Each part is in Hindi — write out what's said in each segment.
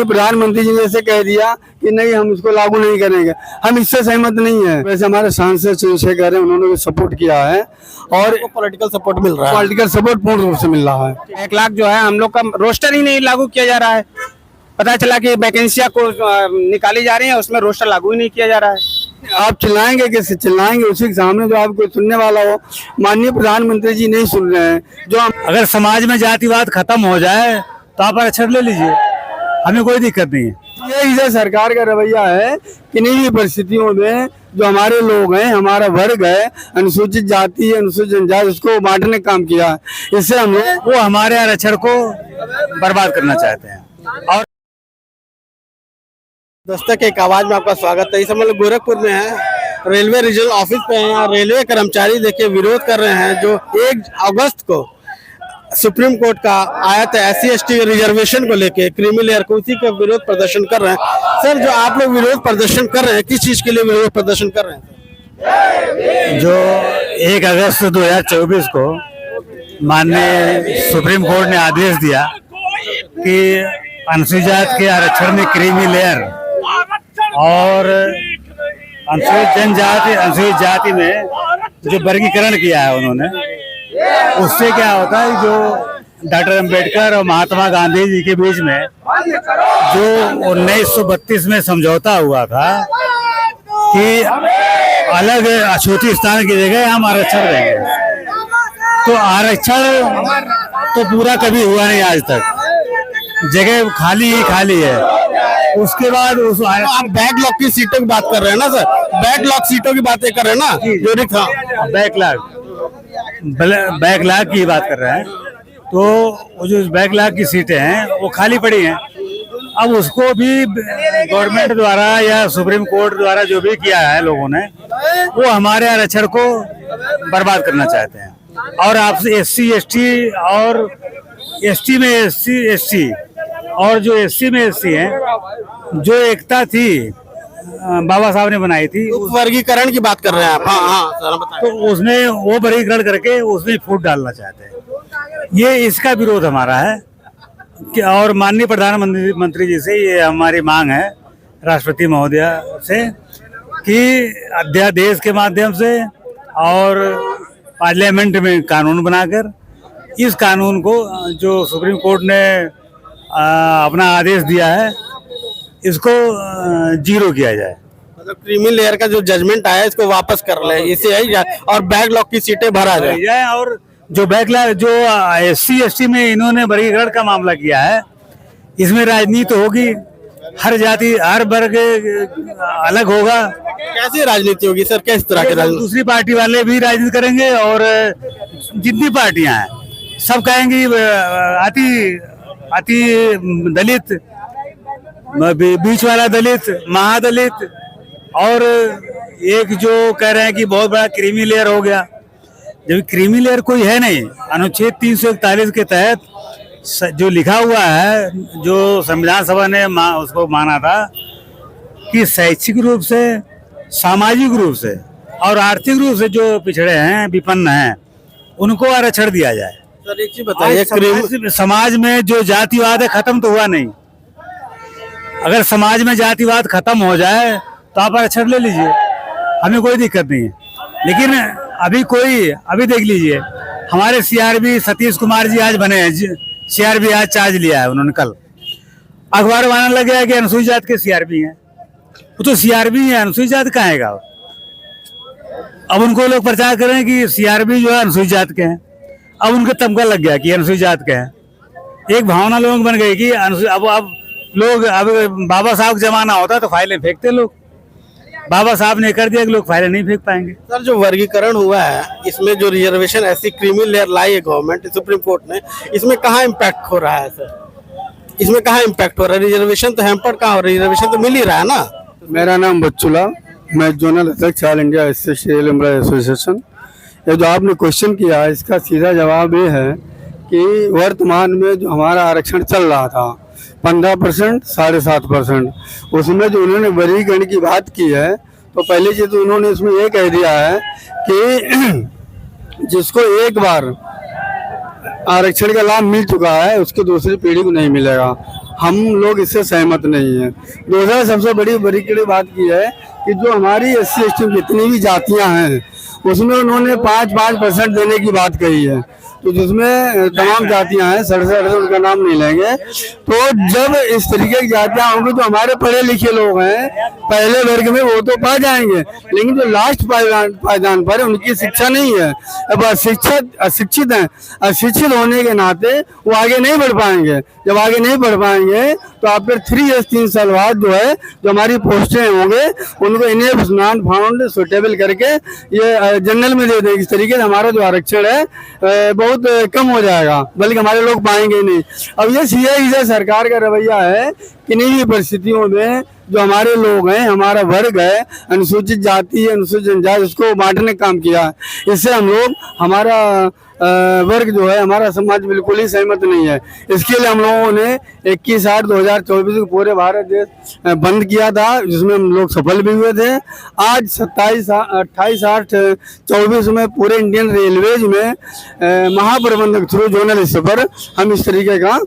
माननीय प्रधानमंत्री जी ने ऐसे कह दिया कि नहीं हम इसको लागू नहीं करेंगे, हम इससे सहमत नहीं है। वैसे हमारे सांसद चंद्रशेखर हैं, उन्होंने सपोर्ट किया है और पॉलिटिकल सपोर्ट मिल रहा है। पॉलिटिकल सपोर्ट पूर्ण रूप से मिल रहा है। 1 लाख जो है हम लोग का रोस्टर ही नहीं लागू किया जा रहा है। पता चला कि वैकेंसियां को निकाली जा रही है, उसमें रोस्टर लागू ही नहीं किया जा रहा है। आप चिल्लाएंगे कैसे? चिल्लाएंगे उसी के सामने जो आपको सुनने वाला हो। माननीय प्रधानमंत्री जी नहीं सुन रहे हैं। जो अगर समाज में जातिवाद खत्म हो जाए तो आप आरक्षण ले लीजिए, हमें कोई दिक्कत नहीं है। ये सरकार का रवैया है कि नहीं परिस्थितियों में जो हमारे लोग हैं, हमारा वर्ग है, अनुसूचित जाति अनुसूचित जनजाति, उसको बांटने का काम किया है। इससे हम वो हमारे आरक्षण को बर्बाद करना चाहते हैं। और दस्तक एक आवाज में आपका स्वागत है। इस समय लोग गोरखपुर में है, रेलवे रीजनल ऑफिस पे हैं। यहाँ रेलवे कर्मचारी देखिए विरोध कर रहे हैं। जो 1 अगस्त को सुप्रीम कोर्ट का आया था SC/ST रिजर्वेशन को लेके, क्रीमी लेयर को, उसी का विरोध प्रदर्शन कर रहे हैं। सर, जो आप लोग विरोध प्रदर्शन कर रहे हैं, किस चीज के लिए विरोध प्रदर्शन कर रहे हैं? जो 1 अगस्त 2024 को माननीय सुप्रीम कोर्ट ने आदेश दिया कि अनुसूचित जाति के आरक्षण में क्रीमी लेयर और अनुसूचित जनजाति, अनुसूचित जाति में जो वर्गीकरण किया है उन्होंने, उससे क्या होता है, जो डॉक्टर अंबेडकर और महात्मा गांधी जी के बीच में जो 1932 में समझौता हुआ था कि अलग अछूती स्थान की जगह हम आरक्षण देंगे, तो आरक्षण तो पूरा कभी हुआ नहीं आज तक, जगह खाली ही खाली है। उसके बाद आप बैकलॉग की सीटों की बात कर रहे हैं ना सर? बैकलॉग सीटों की बातें कर रहे हैं ना? जो बैकलॉग की बात कर रहे हैं, तो वो जो बैकलॉग की सीटें हैं वो खाली पड़ी हैं। अब उसको भी गवर्नमेंट द्वारा या सुप्रीम कोर्ट द्वारा जो भी किया है लोगों ने, वो हमारे आरक्षण को बर्बाद करना चाहते हैं। और आपसे SC/ST और ST में SC/ST और जो SC में SC हैं, जो एकता थी बाबा साहब ने बनाई थी, वर्गीकरण की बात कर रहे हैं आप? हाँ सर बताएं। तो उसमें वो वर्गीकरण करके उसमें फूट डालना चाहते हैं। ये इसका विरोध हमारा है कि, और माननीय प्रधानमंत्री जी से ये हमारी मांग है, राष्ट्रपति महोदय से, कि अध्यादेश के माध्यम से और पार्लियामेंट में कानून बनाकर इस कानून को जो सुप्रीम कोर्ट ने अपना आदेश दिया है, इसको 0 किया जाए। मतलब क्रीमी लेयर का जो जजमेंट आया इसको वापस कर ले, इसे आई जाए और बैकलॉग की सीटें भरा जाए। और जो बैकलॉग जो SC/ST में इन्होंने वर्गीकरण का मामला किया है, इसमें राजनीति होगी, हर जाति हर वर्ग अलग होगा। कैसी राजनीति होगी सर? किस तरह की राजनीति? दूसरी पार्टी वाले भी राजनीति करेंगे और जितनी पार्टियां हैं सब कहेंगी अति दलित, बीच वाला दलित, महादलित, और एक जो कह रहे हैं कि बहुत बड़ा क्रीमी लेयर हो गया, जब क्रीमी लेयर कोई है नहीं। अनुच्छेद 341 के तहत जो लिखा हुआ है, जो संविधान सभा ने उसको माना था कि शैक्षिक रूप से, सामाजिक रूप से और आर्थिक रूप से जो पिछड़े हैं, विपन्न हैं, उनको आरक्षण दिया जाए। सर एक चीज बताइए, समाज में जो जातिवाद है खत्म तो हुआ नहीं। अगर समाज में जातिवाद खत्म हो जाए तो आप आरक्षण ले लीजिए, हमें कोई दिक्कत नहीं है। लेकिन अभी देख लीजिए, हमारे CRB सतीश कुमार जी आज बने हैं, CRB आज चार्ज लिया है उन्होंने। कल अखबार में आने लग गया कि अनुसूचित जाति के CRB हैं। वो तो CRB है, अनुसूचित जाति कहाँ है? अब उनको लोग प्रचार कर रहे हैं कि CRB जो है अनुसूचित जाति के हैं। अब उनका तमगा लग गया कि अनुसूचित जाति के हैं। एक भावना लोगों को बन गई कि अब लोग, अब बाबा साहब का जमाना होता तो फाइलें फेंकते लोग, बाबा साहब ने कर दिया कि लोग फाइलें नहीं फेंक पाएंगे। सर जो वर्गीकरण हुआ है, इसमें जो रिजर्वेशन ऐसी क्रीमी लेयर लाई है गवर्नमेंट, सुप्रीम कोर्ट ने, इसमें कहाँ इम्पैक्ट हो रहा है सर? इसमें कहाँ इम्पैक्ट हो रहा है? रिजर्वेशन तो हैम्पर्ड कहाँ हो रहा है? रिजर्वेशन तो मिल ही रहा है ना। मेरा नाम बच्चूला, मैं जोनल अध्यक्ष all India SC/ST rail employee association. ये जो आपने क्वेश्चन किया, इसका सीधा जवाब ये है कि वर्तमान में जो हमारा आरक्षण चल रहा था 15%, 7.5%, उसमें जो उन्होंने वर्गीकरण की बात की है, तो पहले चीज तो उन्होंने इसमें ये कह दिया है कि जिसको एक बार आरक्षण का लाभ मिल चुका है उसको दूसरी पीढ़ी को नहीं मिलेगा। हम लोग इससे सहमत नहीं हैं। दूसरा सबसे बड़ी बात की है कि जो हमारी SC/ST में जितनी भी जातियां हैं उसमें उन्होंने 5% देने की बात कही है, तो जिसमें तमाम जातियां हैं 67 उनका नाम नहीं लेंगे। तो जब इस तरीके की जातियां होंगी तो हमारे पढ़े लिखे लोग हैं पहले वर्ग में वो तो पा जाएंगे, लेकिन जो लास्ट पायदान पर उनकी शिक्षा नहीं है, अब अशिक्षित हैं, अशिक्षित होने के नाते वो आगे नहीं बढ़ पाएंगे। जब आगे नहीं बढ़ पाएंगे तो आप फिर 3 इयर्स 3 साल बाद जो है जो हमारी पोस्टें होंगे उनको इन्हें नॉन फाउंड सुटेबल करके ये जनरल में दे देंगे। इस तरीके से हमारा जो आरक्षण है बहुत कम हो जाएगा, बल्कि हमारे लोग पाएंगे ही नहीं। अब ये सीधे सरकार का रवैया है कि नहीं भी परिस्थितियों में जो हमारे लोग हैं, हमारा वर्ग है, अनुसूचित जाति अनुसूचित जनजाति, उसको बांटने का काम किया है। इससे हम लोग हमारा वर्ग जो है, हमारा समाज बिल्कुल ही सहमत नहीं है। इसके लिए हम लोगों ने 21/8/2024 को पूरे भारत देश बंद किया था, जिसमें हम लोग सफल भी हुए थे। आज 28/8/24 में पूरे इंडियन रेलवेज में महाप्रबंधक थ्रू जोनल स्तर पर हम इस तरीके का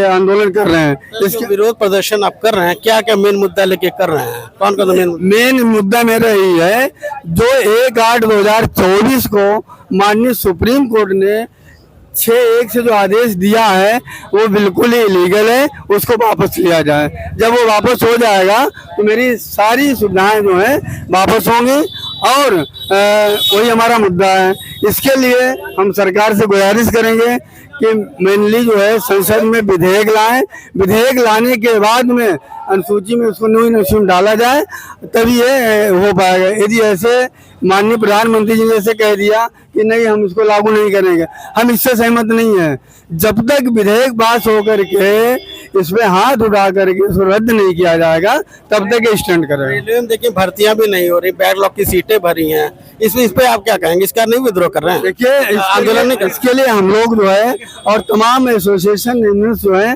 आंदोलन कर रहे हैं। इसके विरोध प्रदर्शन आप कर रहे हैं, क्या क्या मेन मुद्दा लेके कर रहे हैं? कौन कौन मेन मुद्दा मेरा यही है, जो 1/8/2024 को माननीय सुप्रीम कोर्ट ने 6(1) से जो आदेश दिया है वो बिल्कुल ही इलीगल है, उसको वापस लिया जाए। जब वो वापस हो जाएगा तो मेरी सारी सुविधाएं जो हैं वापस होंगी और वही हमारा मुद्दा है। इसके लिए हम सरकार से गुजारिश करेंगे कि मेनली जो है संसद में विधेयक लाएं, विधेयक लाने के बाद में अनुसूची में उसको नई में डाला जाए, तभी ये हो पाएगा। यदि ऐसे माननीय प्रधानमंत्री जी ने ऐसे कह दिया कि नहीं हम इसको लागू नहीं करेंगे, हम इससे सहमत नहीं है। जब तक विधेयक पास होकर के इसमें हाथ उठा करके इसको रद्द नहीं किया जाएगा तब तक ये स्टैंड करेगा। रेलवे में देखिए भर्तियां भी नहीं हो रही, बैकलॉग की सीटें भरी हैं, इस पे आप क्या कहेंगे? इसका नहीं विद्रोह कर रहे हैं? देखिए आंदोलन नहीं कर, इसके लिए हम लोग जो है और तमाम एसोसिएशन यूनियन जो है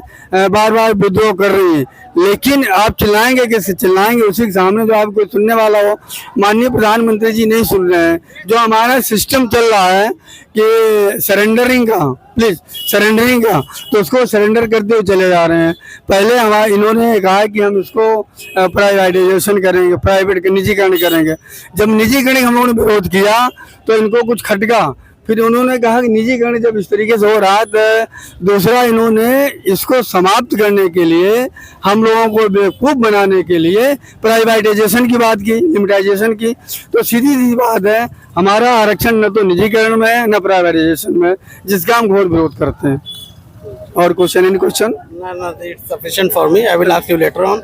बार बार विद्रोह कर रही है, लेकिन आप चिल्लाएंगे कैसे? चिल्लाएंगे उसी के सामने जो आपको सुनने वाला हो। माननीय प्रधानमंत्री जी नहीं सुन रहे हैं। जो हमारा सिस्टम चल रहा है कि सरेंडरिंग का, प्लीज सरेंडरिंग का, तो उसको सरेंडर करते हुए चले जा रहे हैं। पहले हमारे इन्होंने कहा कि हम इसको प्राइवेटाइजेशन करेंगे, प्राइवेट निजीकरण करेंगे। जब निजीकरण हम लोगों ने विरोध किया तो इनको कुछ खटका, फिर उन्होंने कहा कि निजीकरण जब इस तरीके से हो रहा है, दूसरा इन्होंने इसको समाप्त करने के लिए, हम लोगों को बेवकूफ़ बनाने के लिए प्राइवेटाइजेशन की बात की, लिमिटाइजेशन की। तो सीधी बात है, हमारा आरक्षण न तो निजीकरण में है न प्राइवेटाइजेशन में, जिसका हम घोर विरोध करते हैं। और question any question? No, it's sufficient for me. I will ask you later on.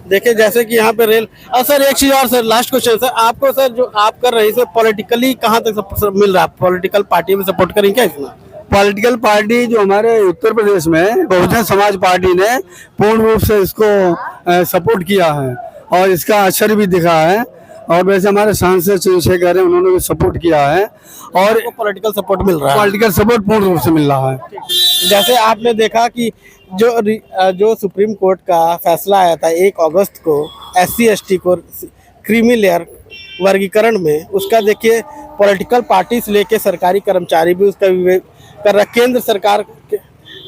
देखिए जैसे कि यहाँ पे रेल, और सर एक चीज और सर, लास्ट क्वेश्चन सर, आपको सर जो आप कर रहे हैं इसे पॉलिटिकली कहाँ तक मिल रहा है? पॉलिटिकल पार्टी में सपोर्ट करेंगे क्या इसमें? पॉलिटिकल पार्टी जो हमारे उत्तर प्रदेश में बहुजन समाज पार्टी ने पूर्ण रूप से इसको सपोर्ट किया है और इसका असर भी दिखा है। और वैसे हमारे सांसद चंद्रशेखर हैं, उन्होंने भी सपोर्ट किया है और पॉलिटिकल सपोर्ट मिल रहा है। पॉलिटिकल सपोर्ट पूर्ण रूप से मिल रहा है। जैसे आपने देखा कि जो सुप्रीम कोर्ट का फैसला आया था 1 अगस्त को SC/ST को क्रीमी लेयर वर्गीकरण में, उसका देखिए पॉलिटिकल पार्टी से लेके सरकारी कर्मचारी भी उसका विरोध कर रहा है। केंद्र सरकार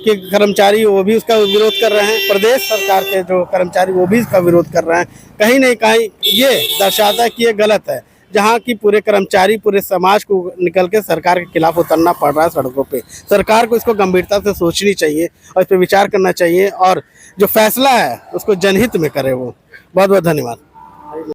के कर्मचारी वो भी उसका विरोध कर रहे हैं, प्रदेश सरकार के जो कर्मचारी वो भी इसका विरोध कर रहे हैं। कहीं नहीं कहीं ये दर्शाता है कि ये गलत है, जहाँ की पूरे कर्मचारी पूरे समाज को निकल के सरकार के खिलाफ उतरना पड़ रहा है सड़कों पे। सरकार को इसको गंभीरता से सोचनी चाहिए और इस पर विचार करना चाहिए और जो फैसला है उसको जनहित में करे वो। बहुत बहुत धन्यवाद।